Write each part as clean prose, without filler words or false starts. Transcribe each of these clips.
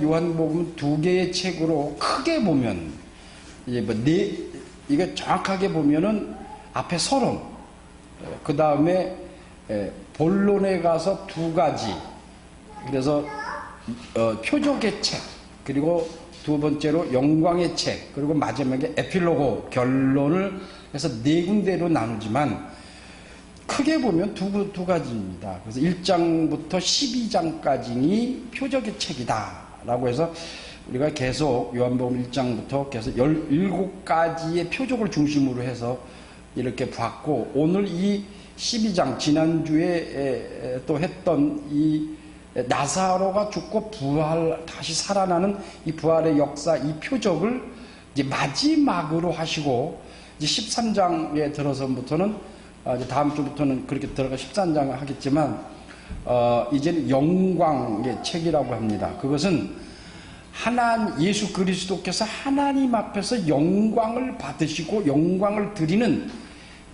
요한복음 두 개의 책으로 크게 보면 이제 이게 정확하게 보면은 앞에 서론, 그 다음에 본론에 가서 두 가지, 그래서 표적의 책, 그리고 두 번째로 영광의 책, 그리고 마지막에 에필로그 결론을 해서 네 군데로 나누지만 크게 보면 두 가지입니다. 그래서 1장부터 12장까지니 표적의 책이다 라고 해서 우리가 계속 요한복음 1장부터 계속 17가지의 표적을 중심으로 해서 이렇게 봤고, 오늘 이 12장, 지난주에 또 했던 이 나사로가 죽고 다시 살아나는 이 부활의 역사, 이 표적을 이제 마지막으로 하시고, 이제 13장에 들어서부터는, 이제 다음 주부터는 그렇게 들어가 13장을 하겠지만, 이제는 영광의 책이라고 합니다. 그것은 예수 그리스도께서 하나님 앞에서 영광을 받으시고 영광을 드리는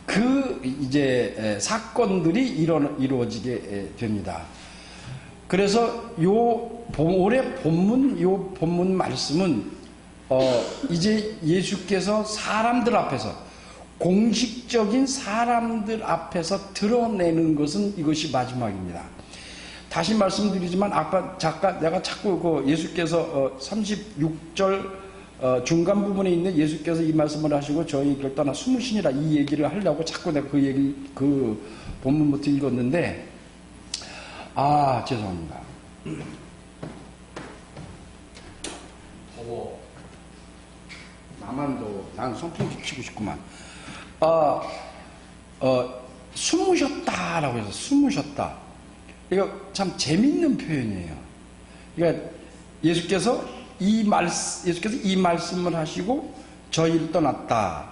그 이제 사건들이 이루어지게 됩니다. 그래서 올해 본문 말씀은 이제 예수께서 사람들 앞에서, 공식적인 사람들 앞에서 드러내는 것은 이것이 마지막입니다. 다시 말씀드리지만 아까 내가 자꾸 예수께서 36절 중간 부분에 있는 예수께서 이 말씀을 하시고 저희 길 떠나 숨으시니라, 이 얘기를 하려고 자꾸 내가 그 본문부터 읽었는데, 죄송합니다. 난 선풍기 치고 싶구만. 숨으셨다라고 해서, 숨으셨다. 이거 참 재밌는 표현이에요. 그러니까 예수께서 이 말씀을 하시고 저희를 떠났다.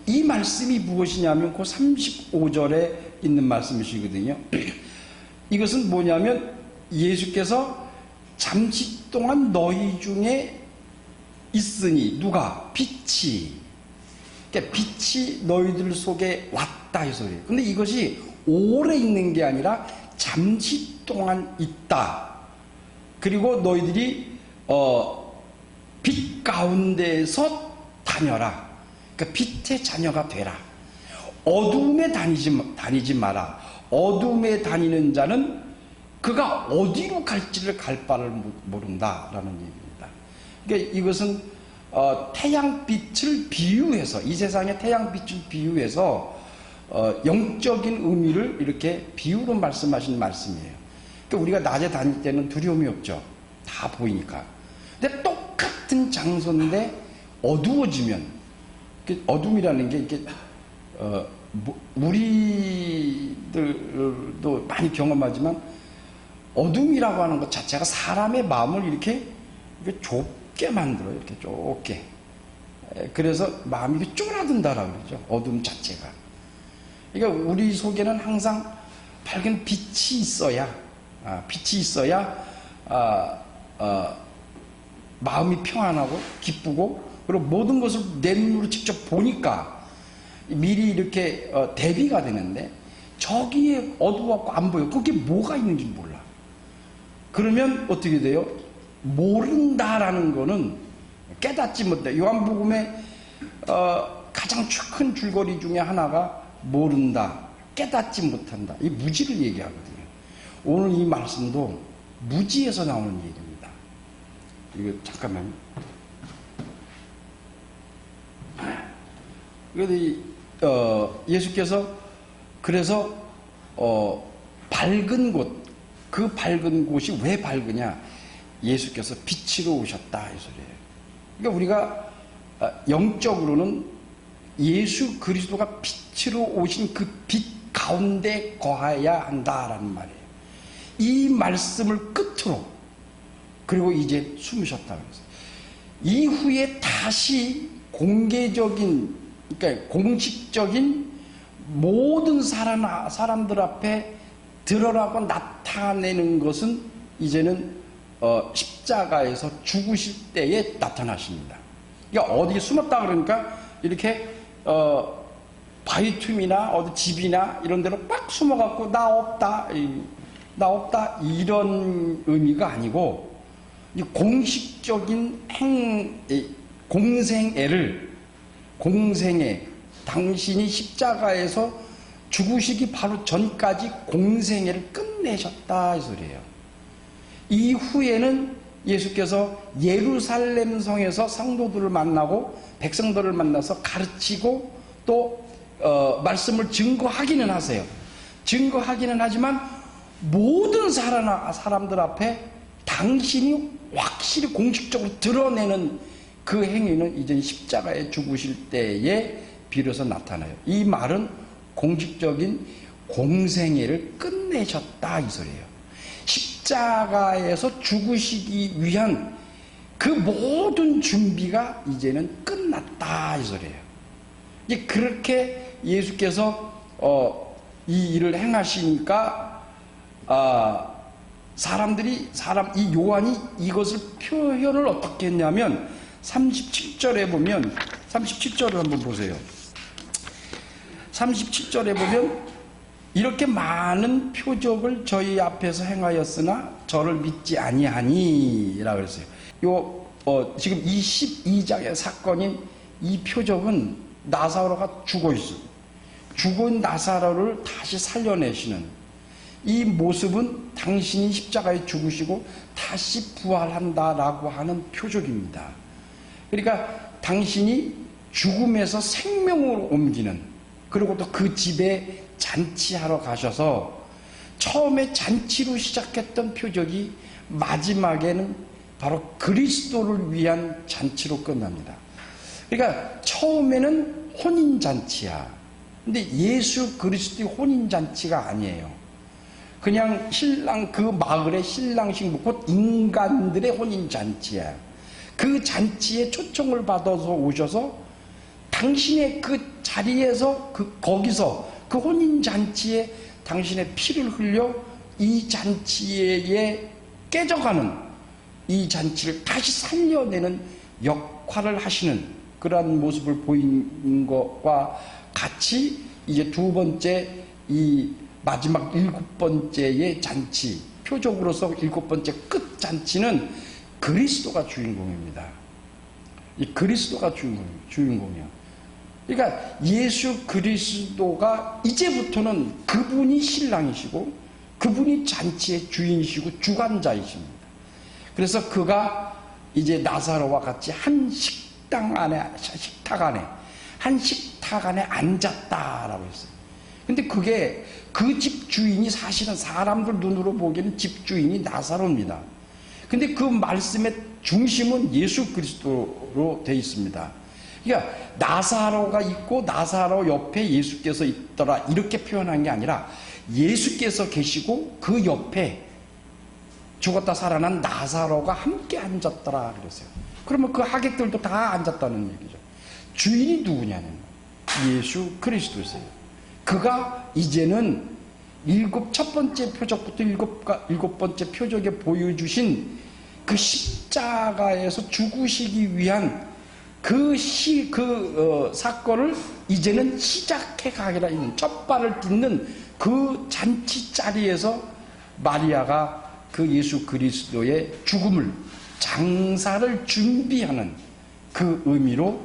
이 말씀이 무엇이냐면 그 35절에 있는 말씀이시거든요. 이것은 뭐냐면 예수께서 잠시 동안 너희 중에 있으니, 누가? 빛이. 그러니까 빛이 너희들 속에 왔다 이 소리예요. 근데 이것이 오래 있는 게 아니라 잠시 동안 있다. 그리고 너희들이 빛 가운데에서 다녀라. 그러니까 빛의 자녀가 되라. 어둠에 다니지 마라. 어둠에 다니는 자는 그가 어디로 갈지를 갈 바를 모른다라는 얘기입니다. 그러니까 이것은 태양빛을 비유해서, 이 세상의 태양빛을 비유해서 영적인 의미를 이렇게 비유로 말씀하신 말씀이에요. 그러니까 우리가 낮에 다닐 때는 두려움이 없죠. 다 보이니까. 근데 똑같은 장소인데 어두워지면, 어둠이라는 게 이렇게 우리들도 많이 경험하지만, 어둠이라고 하는 것 자체가 사람의 마음을 이렇게 좁게 만들어요. 이렇게 좁게. 그래서 마음이 이렇게 쪼라든다라고 그러죠. 어둠 자체가. 그러니까 우리 속에는 항상 밝은 빛이 있어야, 마음이 평안하고 기쁘고, 그리고 모든 것을 내 눈으로 직접 보니까 미리 이렇게 대비가 되는데, 저기에 어두워갖고 안 보여. 그게 뭐가 있는지 몰라. 그러면 어떻게 돼요? 모른다라는 거는 깨닫지 못해. 요한복음의 가장 큰 줄거리 중에 하나가 모른다, 깨닫지 못한다, 이 무지를 얘기하거든요. 오늘 이 말씀도 무지에서 나오는 얘기입니다. 이거 잠깐만요. 그래서 예수께서 그래서 밝은 곳, 그 밝은 곳이 왜 밝으냐? 예수께서 빛으로 오셨다 이 소리예요. 그러니까 우리가 영적으로는 예수 그리스도가 빛으로 오신 그 빛 가운데 거해야 한다라는 말이에요. 이 말씀을 끝으로, 그리고 이제 숨으셨다 그래서 이후에 다시 공개적인, 그러니까 공식적인 모든 사람들 앞에 드러나고 나타내는 것은 이제는 십자가에서 죽으실 때에 나타나십니다. 그러니까 어디 숨었다 그러니까 이렇게 바위 틈이나 어디 집이나 이런 데로 빡 숨어갖고 나 없다 이런 의미가 아니고, 이 공식적인 공생애, 당신이 십자가에서 죽으시기 바로 전까지 공생애를 끝내셨다 이 소리예요. 이후에는 예수께서 예루살렘 성에서 성도들을 만나고 백성들을 만나서 가르치고 또 말씀을 증거하기는 하세요. 증거하기는 하지만 모든 사람들 앞에 당신이 확실히 공식적으로 드러내는 그 행위는 이제 십자가에 죽으실 때에 비로소 나타나요. 이 말은 공식적인 공생애를 끝내셨다 이 소리예요. 십자가에서 죽으시기 위한 그 모든 준비가 이제는 끝났다 이 소리예요. 이제 그렇게 예수께서 이 일을 행하시니까 이 요한이 이것을 표현을 어떻게 했냐면 37절에 보면 37절을 한번 보세요. 37절에 보면 이렇게 많은 표적을 저희 앞에서 행하였으나 저를 믿지 아니하니 라고 그랬어요. 지금 이 12장의 사건인 이 표적은 나사로가 죽어 있어요. 죽은 나사로를 다시 살려내시는 이 모습은 당신이 십자가에 죽으시고 다시 부활한다라고 하는 표적입니다. 그러니까 당신이 죽음에서 생명으로 옮기는, 그리고 또 그 집에 잔치하러 가셔서 처음에 잔치로 시작했던 표적이 마지막에는 바로 그리스도를 위한 잔치로 끝납니다. 그러니까 처음에는 혼인잔치야. 근데 예수 그리스도의 혼인잔치가 아니에요. 그냥 그 마을의 신랑 신부, 곧 인간들의 혼인잔치야. 그 잔치에 초청을 받아서 오셔서 당신의 그 자리에서 거기서 그 혼인잔치에 당신의 피를 흘려 이 잔치에 깨져가는 이 잔치를 다시 살려내는 역할을 하시는 그러한 모습을 보인 것과 같이 이제 두 번째 이 마지막 7번째의 잔치, 표적으로서 7번째 끝 잔치는 그리스도가 주인공입니다. 이 그리스도가 주인공이야. 그러니까 예수 그리스도가 이제부터는 그분이 신랑이시고 그분이 잔치의 주인이시고 주관자이십니다. 그래서 그가 이제 나사로와 같이 한 식탁 안에 앉았다라고 했어요. 근데 그게 그 집 주인이 사실은 사람들 눈으로 보기에는 집 주인이 나사로입니다. 근데 그 말씀의 중심은 예수 그리스도로 되어 있습니다. 그러니까 나사로가 있고 나사로 옆에 예수께서 있더라 이렇게 표현한 게 아니라 예수께서 계시고 그 옆에 죽었다 살아난 나사로가 함께 앉았더라 그랬어요. 그러면 그 하객들도 다 앉았다는 얘기죠. 주인이 누구냐는 예수 그리스도세요. 그가 이제는 첫 번째 표적부터 일곱 번째 표적에 보여주신 그 십자가에서 죽으시기 위한 사건을 이제는 시작해 가기라 있는 첫 발을 딛는 그 잔치 자리에서 마리아가 그 예수 그리스도의 죽음을, 장사를 준비하는 그 의미로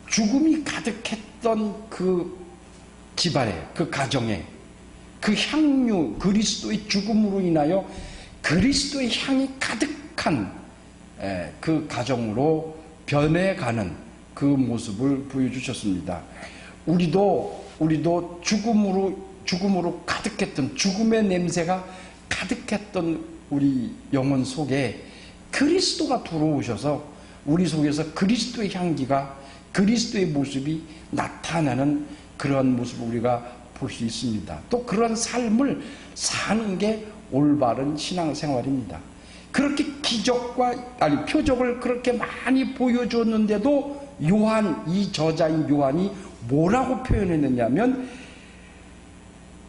죽음이 가득했던 그 집안에, 그 가정에 그 향유, 그리스도의 죽음으로 인하여 그리스도의 향이 가득한 그 가정으로 변해가는 그 모습을 보여주셨습니다. 우리도 죽음으로 가득했던, 죽음의 냄새가 가득했던 우리 영혼 속에 그리스도가 들어오셔서 우리 속에서 그리스도의 향기가, 그리스도의 모습이 나타나는 그러한 모습을 우리가 볼 수 있습니다. 또 그런 삶을 사는 게 올바른 신앙생활입니다. 그렇게 표적을 그렇게 많이 보여줬는데도 이 저자인 요한이 뭐라고 표현했느냐면,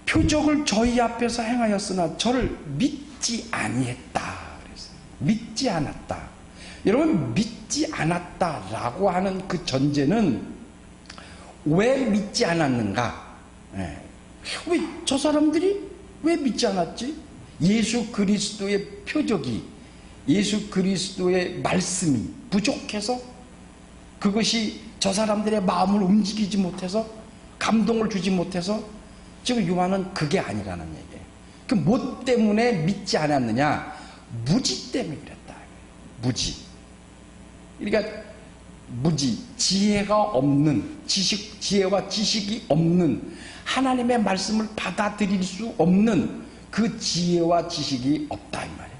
표적을 저희 앞에서 행하였으나 저를 믿지 아니했다 그랬어요. 믿지 않았다. 여러분, 믿지 않았다라고 하는 그 전제는 왜 믿지 않았는가? 왜 저 사람들이 왜 믿지 않았지? 예수 그리스도의 표적이 예수 그리스도의 말씀이 부족해서 그것이 저 사람들의 마음을 움직이지 못해서 감동을 주지 못해서 지금 요한은 그게 아니라는 얘기예요. 그 뭐 때문에 믿지 않았느냐? 무지 때문에 그랬다. 무지. 그러니까 무지, 지혜가 없는, 지혜와 지식이 없는, 하나님의 말씀을 받아들일 수 없는 그 지혜와 지식이 없다 이 말이에요.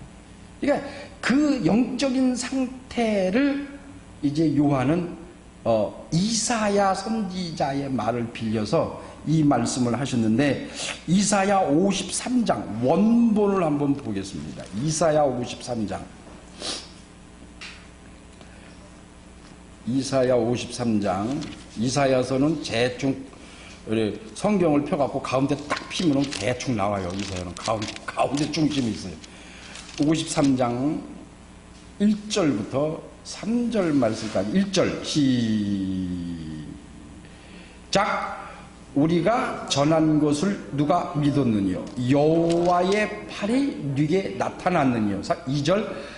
그러니까 그 영적인 상태를 이제 요한은 이사야 선지자의 말을 빌려서 이 말씀을 하셨는데, 이사야 53장 원본을 한번 보겠습니다. 이사야 53장. 이사야 53장. 이사야서는 대충 성경을 펴갖고 가운데 딱 피면 대충 나와요. 이사야는 가운데 중심이 있어요. 53장 1절부터 3절 말씀까지. 1절 시작. 우리가 전한 것을 누가 믿었느냐? 여호와의 팔이 네게 나타났느냐? 2절.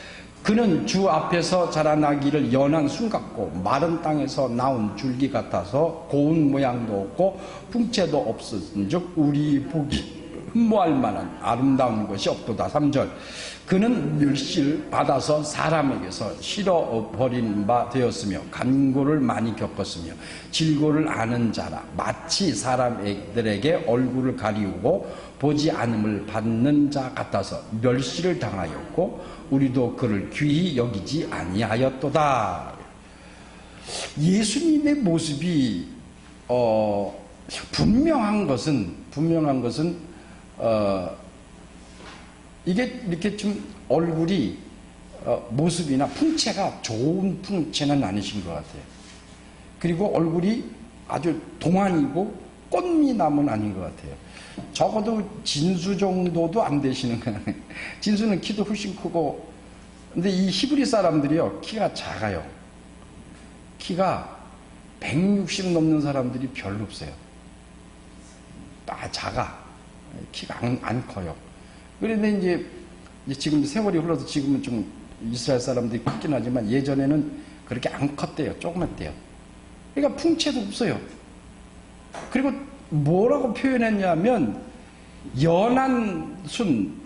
그는 주 앞에서 자라나기를 연한 순 같고 마른 땅에서 나온 줄기 같아서 고운 모양도 없고 풍채도 없었은즉 우리 보기 흠모할 만한 아름다운 것이 없도다. 3절. 그는 멸시를 받아서 사람에게서 실어버린 바 되었으며 간고를 많이 겪었으며 질고를 아는 자라 마치 사람들에게 얼굴을 가리우고 보지 않음을 받는 자 같아서 멸시를 당하였고 우리도 그를 귀히 여기지 아니하였도다. 예수님의 모습이 분명한 것은 이게 이렇게 좀 얼굴이 모습이나 풍채가 좋은 풍채는 아니신 것 같아요. 그리고 얼굴이 아주 동안이고 꽃미남은 아닌 것 같아요. 적어도 진수 정도도 안 되시는 거예요. 진수는 키도 훨씬 크고, 근데 이 히브리 사람들이요 키가 작아요. 키가 160 넘는 사람들이 별로 없어요. 작아. 키가 안 커요. 그런데 이제 지금 세월이 흘러서 지금은 좀 이스라엘 사람들이 크긴 하지만 예전에는 그렇게 안 컸대요. 조그맣대요. 그러니까 풍채도 없어요. 그리고 뭐라고 표현했냐면 연한 순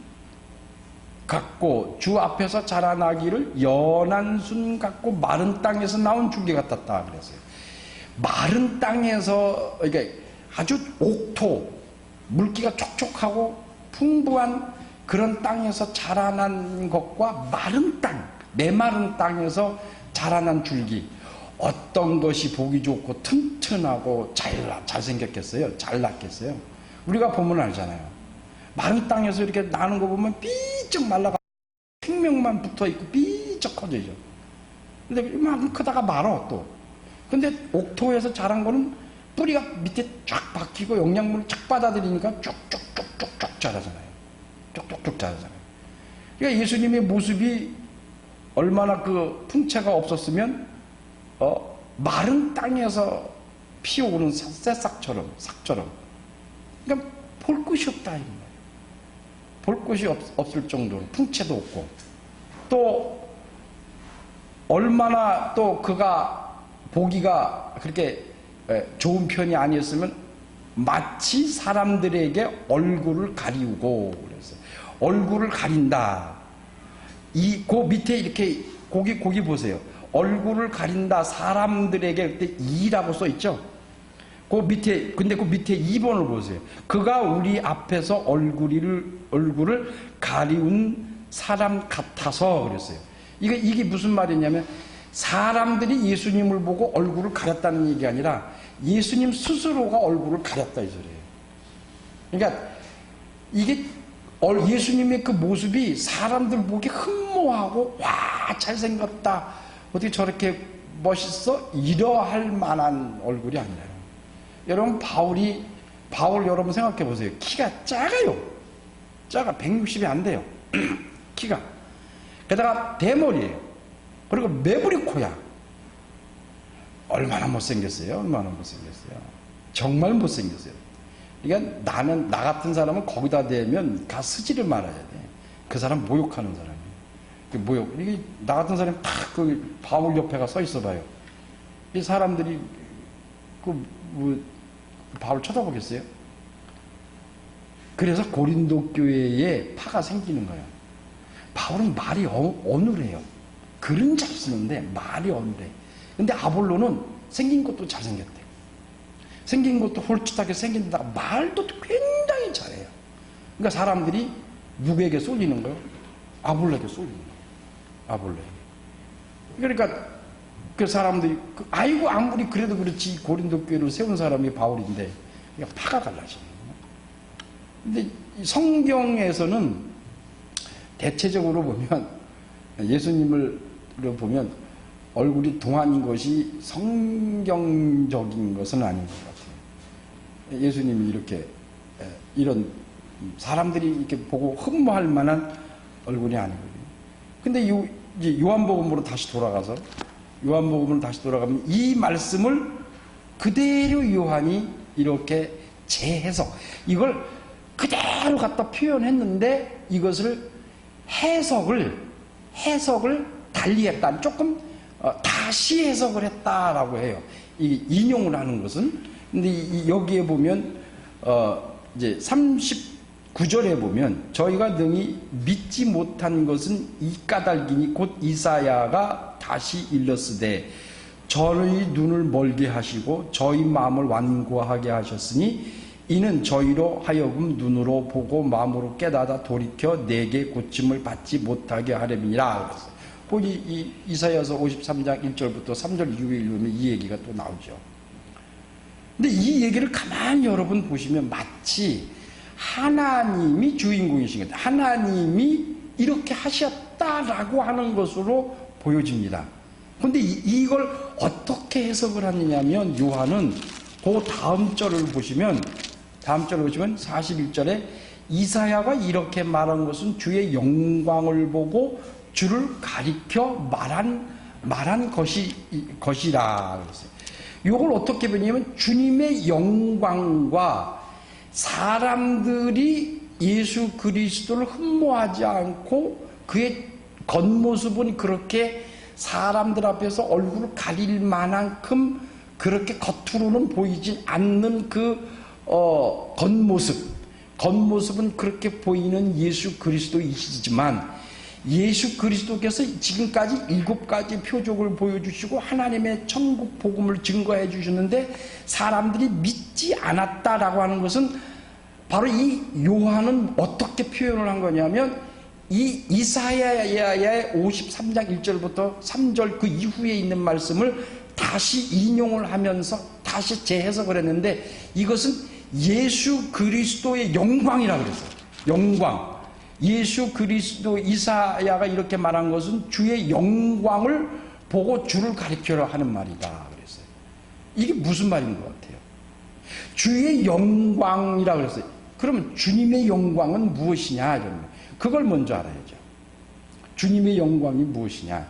같고 주 앞에서 자라나기를 연한 순 같고 마른 땅에서 나온 줄기 같았다 그랬어요. 마른 땅에서, 그러니까 아주 옥토, 물기가 촉촉하고 풍부한 그런 땅에서 자라난 것과 마른 땅, 메마른 땅에서 자라난 줄기, 어떤 것이 보기 좋고 튼튼하고 잘생겼겠어요? 잘 났겠어요? 우리가 보면 알잖아요. 마른 땅에서 이렇게 나는 거 보면 삐쩍 말라가 생명만 붙어있고 삐쩍 커져요. 근데 이만큼 크다가 말어 또. 근데 옥토에서 자란 거는 뿌리가 밑에 쫙 박히고 영양분을 쫙 받아들이니까 쭉쭉쭉쭉쭉 자라잖아요. 쭉쭉쭉 자라잖아요. 그러니까 예수님의 모습이 얼마나 그 풍채가 없었으면 마른 땅에서 피어오는 새싹처럼, 삭처럼. 그러니까 볼 곳이 없다 이 말이에요. 볼 곳이 없을 정도로 풍채도 없고, 또 얼마나 또 그가 보기가 그렇게 좋은 편이 아니었으면 마치 사람들에게 얼굴을 가리우고 그랬어요. 얼굴을 가린다. 그 밑에 이렇게 고기 보세요. 얼굴을 가린다 사람들에게 그때 이라고 써 있죠. 근데 그 밑에 2번을 보세요. 그가 우리 앞에서 얼굴을 가리운 사람 같아서 그랬어요. 이게 무슨 말이냐면 사람들이 예수님을 보고 얼굴을 가렸다는 얘기 아니라 예수님 스스로가 얼굴을 가렸다 이 소리예요. 그러니까 이게 예수님의 그 모습이 사람들 보기 흠모하고 와 잘생겼다, 어떻게 저렇게 멋있어? 이러할 만한 얼굴이 아니에요. 여러분 바울 여러분 생각해 보세요. 키가 작아요. 작아. 160이 안 돼요. 키가. 게다가 대머리예요. 그리고 매부리 코야. 얼마나 못생겼어요? 얼마나 못생겼어요? 정말 못생겼어요. 그러니까 나 같은 사람은 거기다 대면 가 쓰지를 말아야 돼. 그 사람 모욕하는 사람이에요. 뭐요? 이게 나 같은 사람이 탁 그 바울 옆에가 서 있어 봐요. 이 사람들이 바울 쳐다보겠어요? 그래서 고린도 교회에 파가 생기는 거예요. 바울은 말이 어눌해요. 글은 잘 쓰는데 말이 어눌해. 근데 아볼로는 생긴 것도 잘생겼대. 생긴 것도 홀쭉하게 생긴다가 말도 굉장히 잘해요. 그러니까 사람들이 누구에게 쏠리는 거예요? 아볼로에게 쏠리는 거예요. 아볼로에게. 그러니까 그 사람들이 아이고 아무리 그래도 그렇지 고린도 교회를 세운 사람이 바울인데 파가 갈라지는 거예요. 근데 성경에서는 대체적으로 보면 예수님을 보면 얼굴이 동안인 것이 성경적인 것은 아닌 것 같아요. 예수님이 이렇게 이런 사람들이 이렇게 보고 흠모할 만한 얼굴이 아니거든요. 근데 이제 요한복음으로 다시 돌아가면 이 말씀을 그대로 요한이 이렇게 재해석, 이걸 그대로 갖다 표현했는데 이것을 해석을 달리했다. 조금 다시 해석을 했다라고 해요. 이 인용을 하는 것은. 근데 여기에 보면 이제 39절에 보면 저희가 능히 믿지 못한 것은 이 까닭이니 곧 이사야가 다시 일렀으되 저희 눈을 멀게 하시고 저희 마음을 완고하게 하셨으니 이는 저희로 하여금 눈으로 보고 마음으로 깨닫아 돌이켜 내게 고침을 받지 못하게 하려니라. 거기 이사야서 53장 1절부터 3절 이후에 읽으면 이 얘기가 또 나오죠. 근데 이 얘기를 가만히 여러분 보시면 마치 하나님이 주인공이신 것, 하나님이 이렇게 하셨다라고 하는 것으로 보여집니다. 근데 이걸 어떻게 해석을 하느냐면 요한은 그 다음 절을 보시면 41절에 이사야가 이렇게 말한 것은 주의 영광을 보고 주를 가리켜 말한 것이라 그랬어요. 이걸 어떻게 보냐면 주님의 영광과 사람들이 예수 그리스도를 흠모하지 않고 그의 겉모습은 그렇게 사람들 앞에서 얼굴을 가릴 만큼 그렇게 겉으로는 보이지 않는 그 겉모습은 그렇게 보이는 예수 그리스도이시지만 예수 그리스도께서 지금까지 7가지 표적을 보여주시고 하나님의 천국 복음을 증거해 주셨는데 사람들이 믿지 않았다라고 하는 것은 바로 이 요한은 어떻게 표현을 한 거냐면 이 이사야의 53장 1절부터 3절 그 이후에 있는 말씀을 다시 인용을 하면서 다시 재해석을 했는데 이것은 예수 그리스도의 영광이라고 그랬어요. 영광. 예수 그리스도 이사야가 이렇게 말한 것은 주의 영광을 보고 주를 가리켜라 하는 말이다 그랬어요. 이게 무슨 말인 것 같아요? 주의 영광이라고 그랬어요. 그러면 주님의 영광은 무엇이냐? 이런 그걸 먼저 알아야죠. 주님의 영광이 무엇이냐?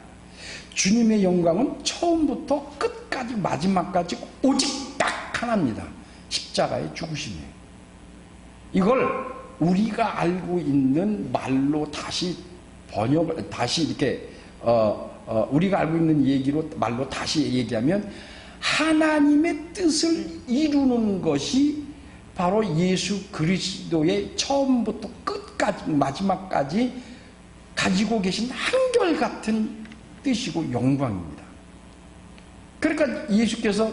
주님의 영광은 처음부터 끝까지 마지막까지 오직 딱 하나입니다. 십자가의 죽으심이에요. 이걸 우리가 알고 있는 말로 다시 번역을 다시 이렇게 우리가 알고 있는 얘기로 말로 다시 얘기하면 하나님의 뜻을 이루는 것이 바로 예수 그리스도의 처음부터 끝까지 마지막까지 가지고 계신 한결같은 뜻이고 영광입니다. 그러니까 예수께서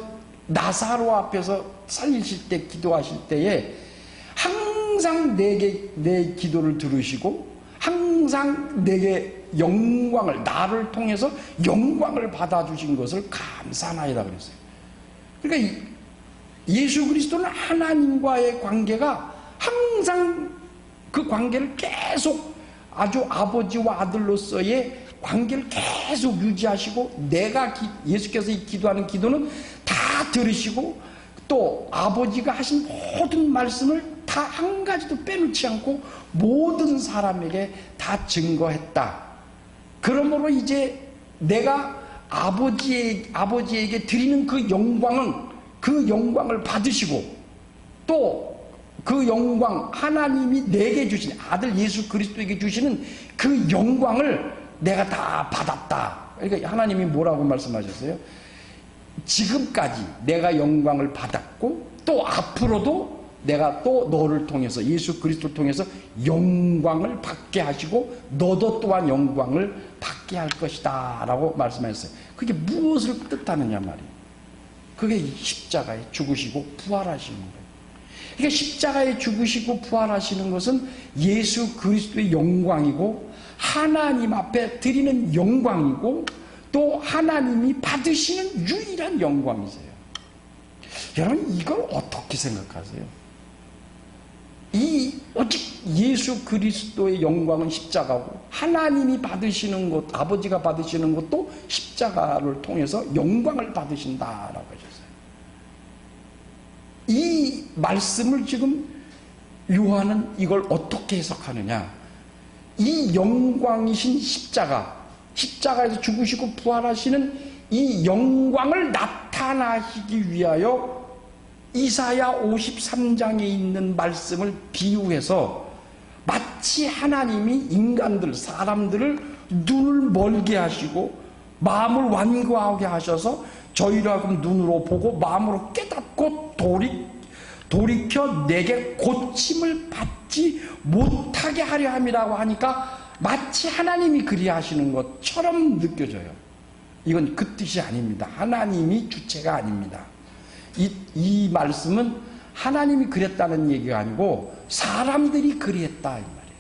나사로 앞에서 살리실 때 기도하실 때에 항상 내 기도를 들으시고 항상 내게 영광을 나를 통해서 영광을 받아주신 것을 감사하나이다 그랬어요. 그러니까 예수 그리스도는 하나님과의 관계가 항상 그 관계를 계속 아주 아버지와 아들로서의 관계를 계속 유지하시고 내가 예수께서 기도하는 기도는 다 들으시고 또 아버지가 하신 모든 말씀을 다 한 가지도 빼놓지 않고 모든 사람에게 다 증거했다. 그러므로 이제 내가 아버지에게 드리는 그 영광을 받으시고 또 그 영광 하나님이 내게 주신 아들 예수 그리스도에게 주시는 그 영광을 내가 다 받았다. 그러니까 하나님이 뭐라고 말씀하셨어요? 지금까지 내가 영광을 받았고 또 앞으로도 내가 또 너를 통해서 예수 그리스도를 통해서 영광을 받게 하시고 너도 또한 영광을 받게 할 것이다 라고 말씀하셨어요. 그게 무엇을 뜻하느냐 말이에요. 그게 십자가에 죽으시고 부활하시는 거예요. 그러니까 십자가에 죽으시고 부활하시는 것은 예수 그리스도의 영광이고 하나님 앞에 드리는 영광이고 또 하나님이 받으시는 유일한 영광이세요. 여러분 이걸 어떻게 생각하세요? 오직 예수 그리스도의 영광은 십자가고 하나님이 받으시는 것, 아버지가 받으시는 것도 십자가를 통해서 영광을 받으신다라고 하셨어요. 이 말씀을 지금 요한은 이걸 어떻게 해석하느냐? 이 영광이신 십자가에서 죽으시고 부활하시는 이 영광을 나타나시기 위하여 이사야 53장에 있는 말씀을 비유해서 마치 하나님이 사람들을 눈을 멀게 하시고 마음을 완고하게 하셔서 저희로 하여금 눈으로 보고 마음으로 깨닫고 돌이켜 내게 고침을 받지 못하게 하려 함이라고 하니까 마치 하나님이 그리하시는 것처럼 느껴져요. 이건 그 뜻이 아닙니다. 하나님이 주체가 아닙니다. 이 말씀은 하나님이 그랬다는 얘기가 아니고 사람들이 그리했다 이 말이에요.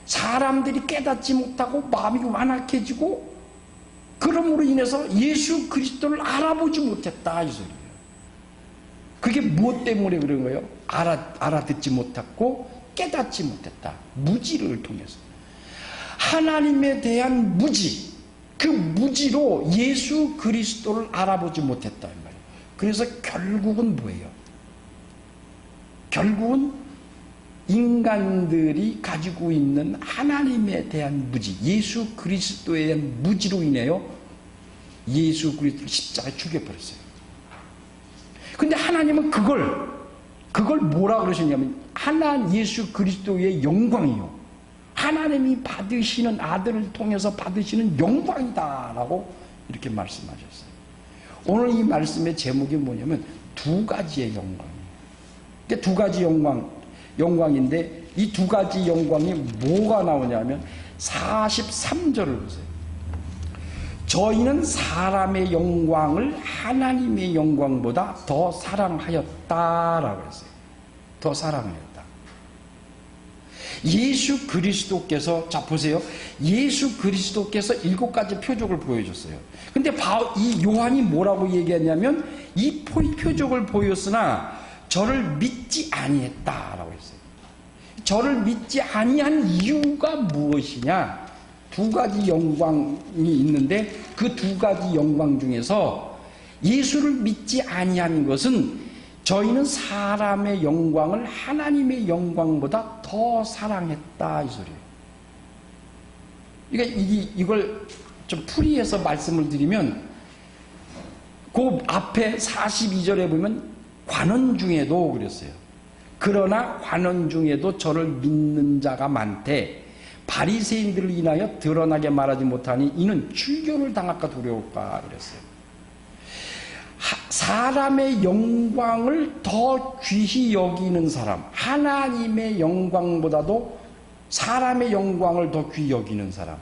사람들이 깨닫지 못하고 마음이 완악해지고 그러므로 인해서 예수 그리스도를 알아보지 못했다 이 소리예요. 그게 무엇 때문에 그런 거예요? 알아듣지 못했고 깨닫지 못했다. 무지를 통해서 하나님에 대한 무지, 그 무지로 예수 그리스도를 알아보지 못했다 이 말이에요. 그래서 결국은 뭐예요? 결국은 인간들이 가지고 있는 하나님에 대한 무지, 예수 그리스도에 대한 무지로 인해요 예수 그리스도를 십자가에 죽여버렸어요. 근데 하나님은 그걸 뭐라 그러셨냐면 예수 그리스도의 영광이요, 하나님이 받으시는 아들을 통해서 받으시는 영광이다 라고 이렇게 말씀하셨어요. 오늘 이 말씀의 제목이 뭐냐면 두 가지의 영광이에요. 두 가지 영광인데 이 두 가지 영광이 뭐가 나오냐면 43절을 보세요. 저희는 사람의 영광을 하나님의 영광보다 더 사랑하였다라고 했어요. 더 사랑하였다. 예수 그리스도께서, 자 보세요. 예수 그리스도께서 7가지 표적을 보여줬어요. 근데 이 요한이 뭐라고 얘기했냐면 이 표적을 보였으나 저를 믿지 아니했다라고 했어요. 저를 믿지 아니한 이유가 무엇이냐? 두 가지 영광이 있는데 그 두 가지 영광 중에서 예수를 믿지 아니한 것은 저희는 사람의 영광을 하나님의 영광보다 더 사랑했다 이 소리예요. 그러니까 이걸 좀 풀이해서 말씀을 드리면 그 앞에 42절에 보면 관원 중에도 그랬어요. 그러나 관원 중에도 저를 믿는 자가 많대 바리새인들을 인하여 드러나게 말하지 못하니 이는 출교를 당할까 두려울까 그랬어요. 사람의 영광을 더 귀히 여기는 사람, 하나님의 영광보다도 사람의 영광을 더 귀히 여기는 사람,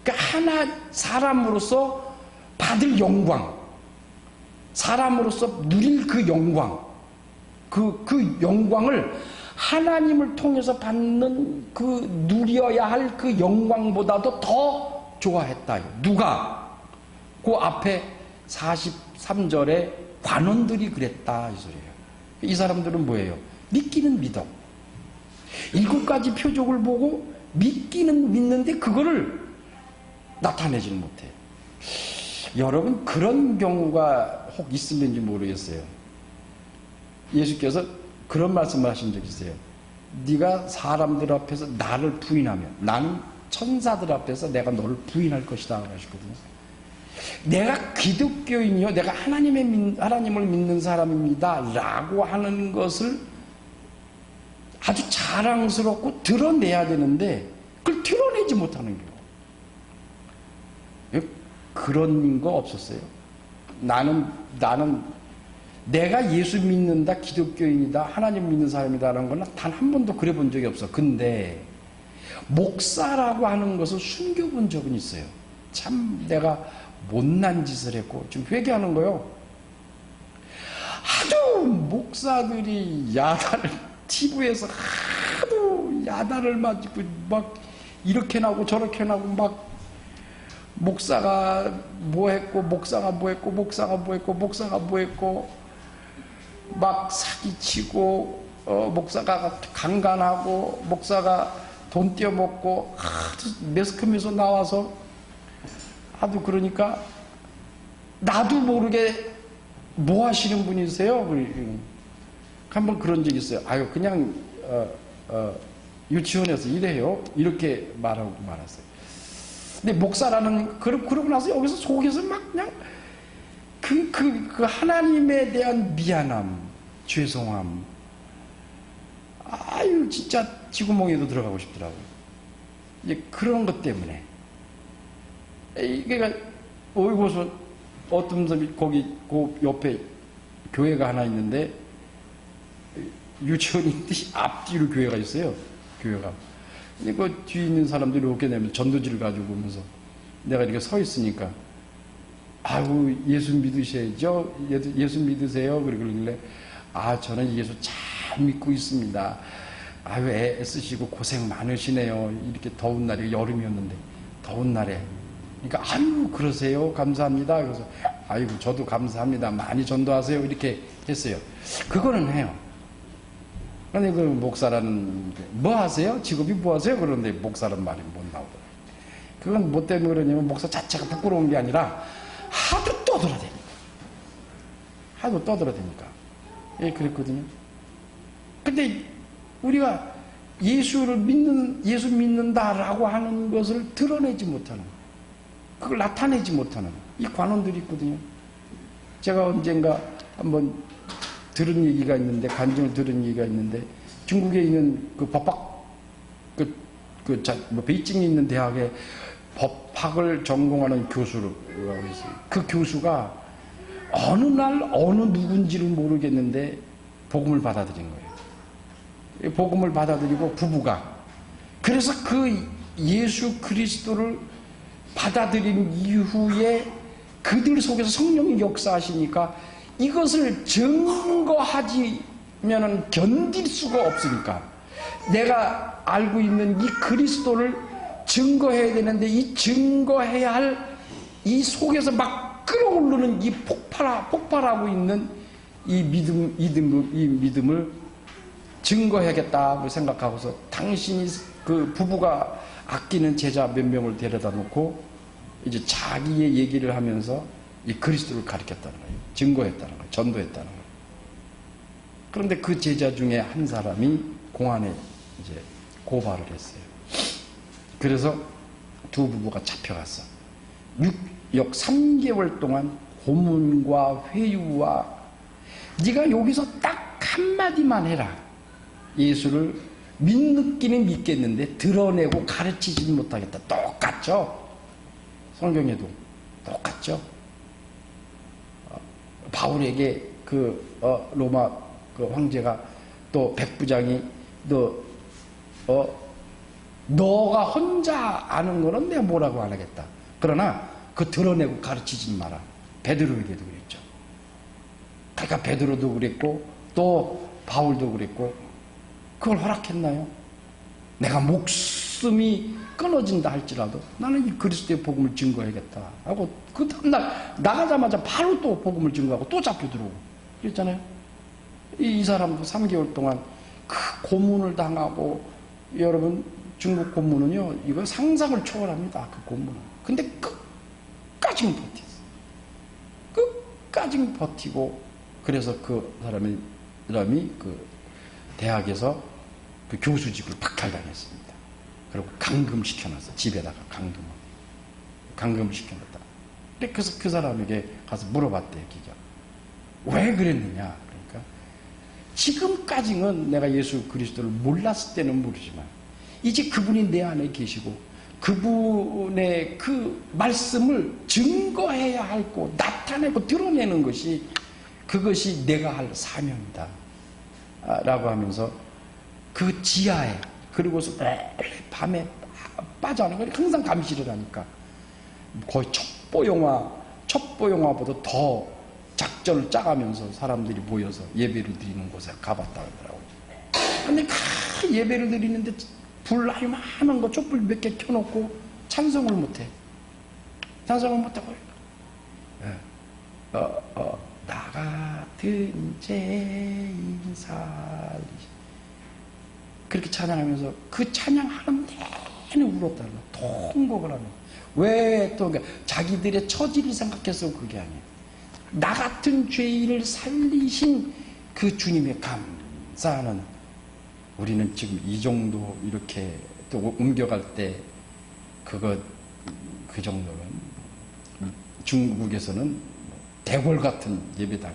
그러니까 사람으로서 받을 영광, 사람으로서 누릴 그 영광, 그 영광을 하나님을 통해서 받는 누려야 할 그 영광보다도 더 좋아했다. 누가? 그 앞에 43절에 관원들이 그랬다 이 소리예요. 이 사람들은 뭐예요? 믿기는 믿어. 7가지 표적을 보고 믿기는 믿는데 그거를 나타내지는 못해. 여러분 그런 경우가 혹 있을는지 모르겠어요. 예수께서 그런 말씀을 하신 적이 있어요. 네가 사람들 앞에서 나를 부인하면 나는 천사들 앞에서 내가 너를 부인할 것이다 하시거든요. 내가 기독교인이요, 내가 하나님을 믿는 사람입니다 라고 하는 것을 아주 자랑스럽고 드러내야 되는데 그걸 드러내지 드러내지 못하는 거. 그런 거 없었어요. 나는 내가 예수 믿는다, 기독교인이다, 하나님 믿는 사람이다라는 건 단 한 번도 그래 본 적이 없어. 근데 목사라고 하는 것을 숨겨본 적은 있어요. 참 내가 못난 짓을 했고 좀 회개하는 거요. 하도 목사들이 야단을 TV에서 하도 야단을 맞고 막 이렇게 나고 저렇게 나고 막 목사가 뭐 했고 목사가 뭐 했고 목사가 뭐 했고 목사가 뭐 했고 막 사기치고 목사가 강간하고 목사가 돈 떼어먹고 하도 매스컴에서 나와서 하도 그러니까 나도 모르게 뭐 하시는 분이세요? 한번 그런 적이 있어요. 아유 그냥 유치원에서 일해요. 이렇게 말하고 말았어요. 근데 목사라는 그러고 나서 여기서 속에서 막 그냥 그 하나님에 대한 미안함, 죄송함, 아유 진짜 지구멍에도 들어가고 싶더라고요. 이제 그런 것 때문에 그러니까 어이고서 어떤 사람이 거기 그 옆에 교회가 하나 있는데 유치원인데 앞뒤로 교회가 있어요. 교회가. 근데 그 뒤에 있는 사람들이 이렇게 되면 전도지를 가지고 오면서 내가 이렇게 서 있으니까 아유 예수 믿으셔야죠. 예수 믿으세요. 그러길래 아 저는 예수 잘 믿고 있습니다. 아유 애쓰시고 고생 많으시네요. 이렇게 더운 날이 여름이었는데 더운 날에 그러니까 아유 그러세요. 감사합니다. 그래서 아이고 저도 감사합니다. 많이 전도하세요. 이렇게 했어요. 그거는 해요. 그런데 그 목사라는 뭐 하세요? 직업이 뭐 하세요? 그런데 목사라는 말이 못 나오더라고요. 그건 뭐 때문에 그러냐면 목사 자체가 부끄러운 게 아니라 하도 떠들어대니까. 하도 떠들어대니까. 예, 그랬거든요. 근데 우리가 예수 믿는다라고 하는 것을 드러내지 못하는, 그걸 나타내지 못하는 이 관원들이 있거든요. 제가 언젠가 한번 들은 얘기가 있는데, 간증을 들은 얘기가 있는데, 중국에 있는 그 법학, 베이징에 있는 대학에 법학을 전공하는 교수라고 있어요. 그 교수가 어느 날 어느 누군지를 모르겠는데 복음을 받아들인 거예요. 복음을 받아들이고 부부가. 그래서 그 예수 그리스도를 받아들인 이후에 그들 속에서 성령이 역사하시니까 이것을 증거하지면은 견딜 수가 없으니까 내가 알고 있는 이 그리스도를 증거해야 되는데 이 증거해야 할 이 속에서 막 끓어오르는 이 폭발하고 있는 이 믿음을 증거해야겠다고 생각하고서 당신이 그 부부가 아끼는 제자 몇 명을 데려다 놓고 이제 자기의 얘기를 하면서 이 그리스도를 가르쳤다는 거예요. 증거했다는 거예요. 전도했다는 거예요. 그런데 그 제자 중에 한 사람이 공안에 이제 고발을 했어요. 그래서 두 부부가 잡혀갔어. 역 3개월 동안 고문과 회유와 네가 여기서 딱 한마디만 해라. 예수를 믿기는 믿겠는데 드러내고 가르치지는 못하겠다. 똑같죠? 성경에도 똑같죠? 바울에게 로마 그 황제가 또 백부장이 너가 혼자 아는 거는 내가 뭐라고 안 하겠다. 그러나 그 드러내고 가르치지 마라. 베드로에게도 그랬죠. 그러니까 베드로도 그랬고 또 바울도 그랬고 그걸 허락했나요? 내가 목숨이 끊어진다 할지라도 나는 이 그리스도의 복음을 증거해야겠다 하고 그 다음날 나가자마자 바로 또 복음을 증거하고 또 잡혀 들어오고 그랬잖아요. 이 사람도 3개월 동안 그 고문을 당하고 여러분 중국 고문은요 이거 상상을 초월합니다. 그 고문은. 근데 끝까지 버텼어. 끝까지 버티고 그래서 그 사람이 그 대학에서 그 교수직을 박탈당했습니다. 그리고 감금시켜놨어. 집에다가 감금을 시켜놨다. 그래서 그 사람에게 가서 물어봤대요. 기자. 왜 그랬느냐. 그러니까 지금까지는 내가 예수 그리스도를 몰랐을 때는 모르지만 이제 그분이 내 안에 계시고 그분의 그 말씀을 증거해야 하고 나타내고 드러내는 것이 그것이 내가 할 사명이다 라고 하면서 그 지하에 그리고서 밤에 빠져나가는 걸 항상 감시를 하니까 거의 첩보 영화보다 더 작전을 짜가면서 사람들이 모여서 예배를 드리는 곳에 가봤다 그러더라고요. 근데 예배를 드리는데 불 아주 많은 거 촛불 몇 개 켜놓고 찬송을 못해. 찬송을 못하고 나 같은 죄인 살리 그렇게 찬양하면서 그 찬양하는 내내 울었다는 거야. 통곡을 하는 거야. 왜 또 자기들의 처지를 생각해서 그게 아니에요. 나 같은 죄인을 살리신 그 주님의 감사하는 우리는 지금 이 정도 이렇게 또 옮겨갈 때 그 정도면 중국에서는 대궐 같은 예배당이죠.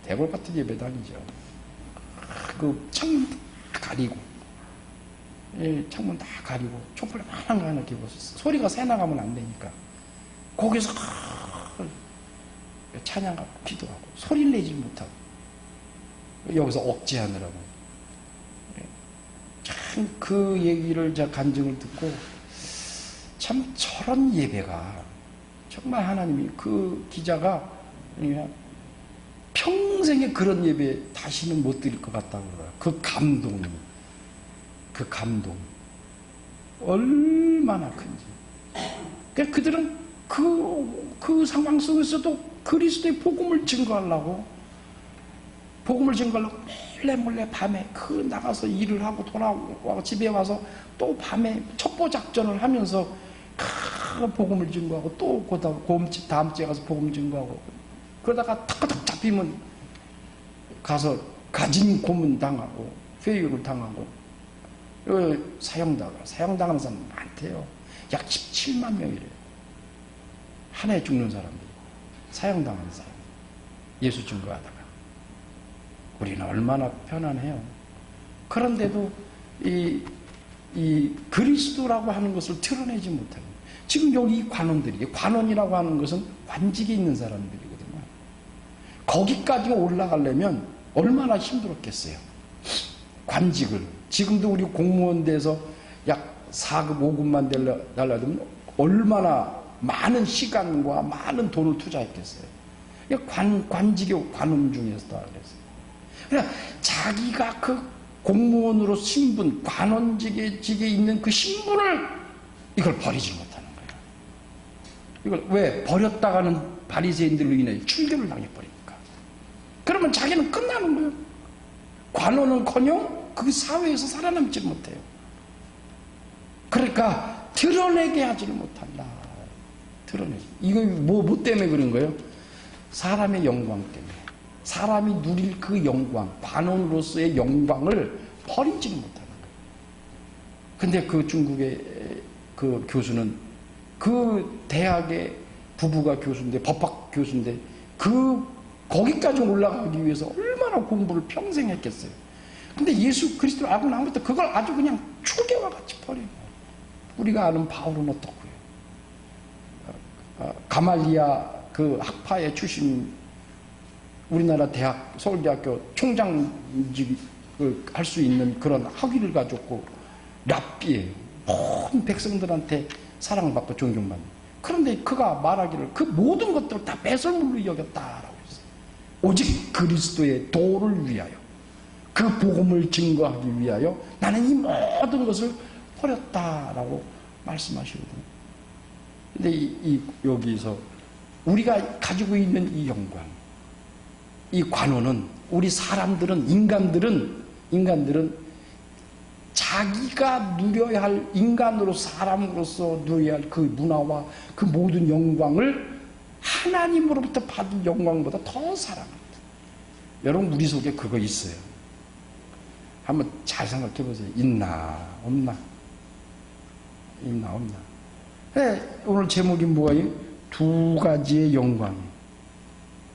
대궐 같은 예배당이죠. 그 창문 다 가리고, 창문 다 가리고, 촛불 많은 거 하나 끼고, 소리가 새 나가면 안 되니까, 거기서 찬양하고, 기도하고, 소리를 내지 못하고, 여기서 억제하느라고. 참, 그 얘기를 제가 간증을 듣고, 참, 저런 예배가, 정말 하나님이 그 기자가 평생에 그런 예배 다시는 못 드릴 것 같다고 그래요. 그 감동. 얼마나 큰지. 그러니까 그들은 그 상황 속에서도 그리스도의 복음을 증거하려고 몰래 밤에 나가서 일을 하고 돌아오고 집에 와서 또 밤에 첩보 작전을 하면서 복음을 증거하고 또 다음 주에 가서 복음 증거하고 그러다가 탁탁 잡히면 가서 가진 고문 당하고 회유를 당하고 사형당하는 사람 많대요. 약 17만 명이래요. 한 해 죽는 사람들이 사형당하는 사람 예수 증거하다가 우리는 얼마나 편안해요. 그런데도 이 그리스도라고 하는 것을 드러내지 못하는 지금 여기 관원이라고 하는 것은 관직에 있는 사람들이거든요. 거기까지 올라가려면 얼마나 힘들었겠어요. 관직을 지금도 우리 공무원대에서 약 4급 5급만 달라면 얼마나 많은 시간과 많은 돈을 투자했겠어요. 관직의 관원 중에서 다 그랬어요. 그러니까 자기가 그 공무원으로 신분, 관원직에 있는 그 신분을 이걸 버리지 못하는 거예요. 이걸 왜? 버렸다가는 바리새인들로 인해 출교를 당해버리니까. 그러면 자기는 끝나는 거예요. 관원은커녕 그 사회에서 살아남지 못해요. 그러니까 드러내게 하지를 못한다. 드러내지. 이거 뭐 때문에 그런 거예요? 사람의 영광 때문에. 사람이 누릴 그 영광, 관원으로서의 영광을 버리지는 못하는 거예요. 근데 그 중국의 그 교수는 그 대학의 부부가 교수인데, 법학 교수인데, 거기까지 올라가기 위해서 얼마나 공부를 평생 했겠어요. 근데 예수 그리스도를 알고 나면부터 그걸 아주 그냥 초계와 같이 버리고. 우리가 아는 바울은 어떻고요? 가말리아 그 학파의 출신 우리나라 대학, 서울대학교 총장직을 할 수 있는 그런 학위를 가졌고, 랍비예요. 모든 백성들한테 사랑받고 존경받는. 그런데 그가 말하기를 그 모든 것들을 다 배설물로 여겼다라고 했어요. 오직 그리스도의 도를 위하여, 그 복음을 증거하기 위하여 나는 이 모든 것을 버렸다라고 말씀하시거든요. 근데 여기서 우리가 가지고 있는 이 영광, 이 관원은 우리 사람들은 인간들은 자기가 누려야 할 사람으로서 누려야 할 그 문화와 그 모든 영광을 하나님으로부터 받은 영광보다 더 사랑합니다. 여러분 우리 속에 그거 있어요. 한번 잘 생각해 보세요. 있나 없나? 네, 오늘 제목이 뭐예요? 두 가지의 영광.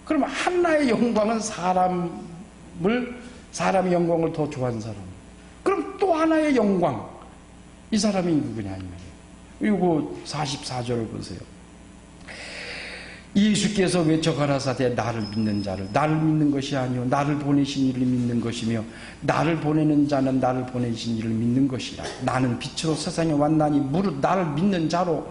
그러면 하나의 영광은 사람의 영광을 더 좋아하는 사람. 그럼 또 하나의 영광, 이 사람이 누구냐 이 말이에요. 그리고 44절을 보세요. 예수께서 외쳐 가라사대 나를 믿는 자를, 나를 믿는 것이 아니요 나를 보내신 이를 믿는 것이며 나를 보내는 자는 나를 보내신 이를 믿는 것이라. 나는 빛으로 세상에 왔나니 무릇 나를 믿는 자로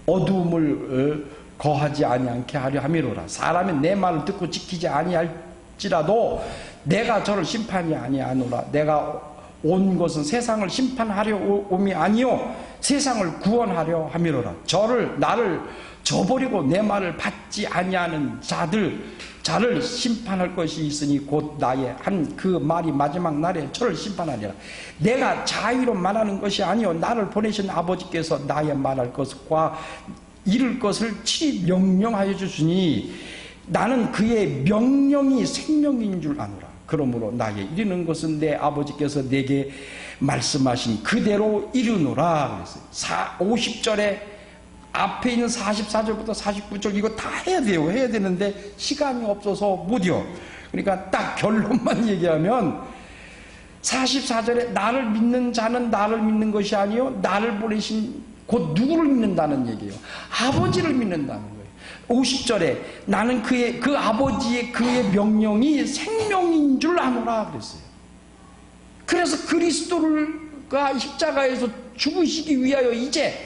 어두움을 거하지 아니하게 하려 함이로라. 사람이 내 말을 듣고 지키지 아니할지라도 내가 저를 심판이 아니하노라. 내가 온 것은 세상을 심판하려 옴이 아니요 세상을 구원하려 함이로라. 나를 저버리고 내 말을 받지 아니하는 자를 심판할 것이 있으니 곧 나의 한 그 말이 마지막 날에 저를 심판하리라. 내가 자의로 말하는 것이 아니요 나를 보내신 아버지께서 나의 말할 것과 이룰 것을 친히 명령하여 주시니 나는 그의 명령이 생명인 줄 아노라. 그러므로 나의 이르는 것은 내 아버지께서 내게 말씀하신 그대로 이르노라. 그랬어요. 50절에 앞에 있는 44절부터 49절 이거 다 해야 돼요. 해야 되는데 시간이 없어서 못해요. 그러니까 딱 결론만 얘기하면 44절에 나를 믿는 자는 나를 믿는 것이 아니요 나를 보내신 곧 누구를 믿는다는 얘기예요. 아버지를 믿는다는 거예요. 50절에 나는 그 아버지의 그의 명령이 생명인 줄 아노라 그랬어요. 그래서 그리스도가 십자가에서 죽으시기 위하여 이제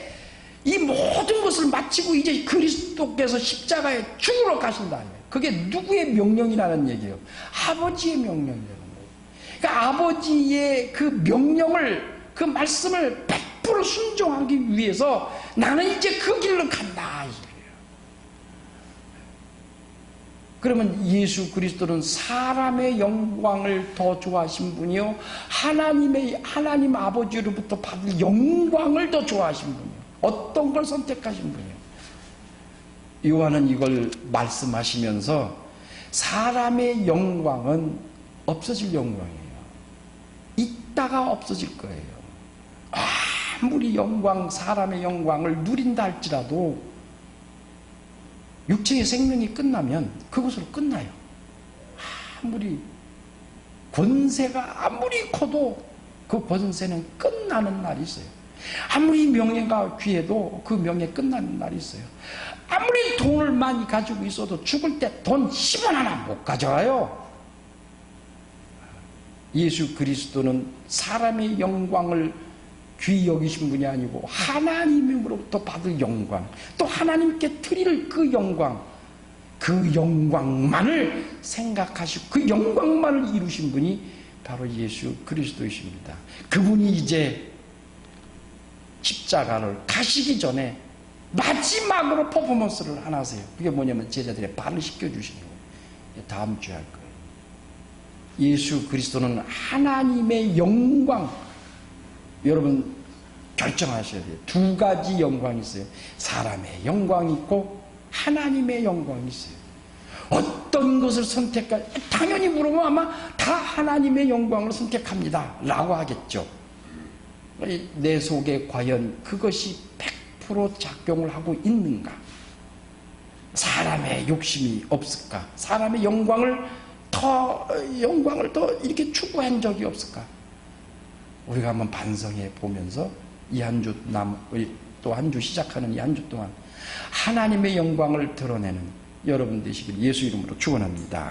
이 모든 것을 마치고 이제 그리스도께서 십자가에 죽으러 가신다. 그게 누구의 명령이라는 얘기예요? 아버지의 명령이라는 거예요. 그러니까 아버지의 그 명령을, 그 말씀을 100% 순종하기 위해서 나는 이제 그 길로 간다. 그러면 예수 그리스도는 사람의 영광을 더 좋아하신 분이요 하나님 아버지로부터 받을 영광을 더 좋아하신 분이요 어떤 걸 선택하신 분이요. 요한은 이걸 말씀하시면서 사람의 영광은 없어질 영광이에요. 있다가 없어질 거예요. 아무리 사람의 영광을 누린다 할지라도 육체의 생명이 끝나면 그것으로 끝나요. 아무리 권세가 아무리 커도 그 권세는 끝나는 날이 있어요. 아무리 명예가 귀해도 그 명예 끝나는 날이 있어요. 아무리 돈을 많이 가지고 있어도 죽을 때 돈 10원 하나 못 가져와요. 예수 그리스도는 사람의 영광을 귀히 여기신 분이 아니고 하나님으로부터 받을 영광, 또 하나님께 드릴 그 영광만을 생각하시고 그 영광만을 이루신 분이 바로 예수 그리스도이십니다. 그분이 이제 십자가를 가시기 전에 마지막으로 퍼포먼스를 하나 하세요. 그게 뭐냐면 제자들의 발을 씻겨주시는 거예요. 다음 주에 할 거예요. 예수 그리스도는 하나님의 영광, 여러분 결정하셔야 돼요. 두 가지 영광이 있어요. 사람의 영광이 있고 하나님의 영광이 있어요. 어떤 것을 당연히 물으면 아마 다 하나님의 영광을 선택합니다 라고 하겠죠. 내 속에 과연 그것이 100% 작용을 하고 있는가? 사람의 욕심이 없을까? 사람의 영광을 더 이렇게 추구한 적이 없을까? 우리가 한번 반성해 보면서 이 한 주 또 한 주 시작하는 이 한 주 동안 하나님의 영광을 드러내는 여러분 되시길 예수 이름으로 축원합니다.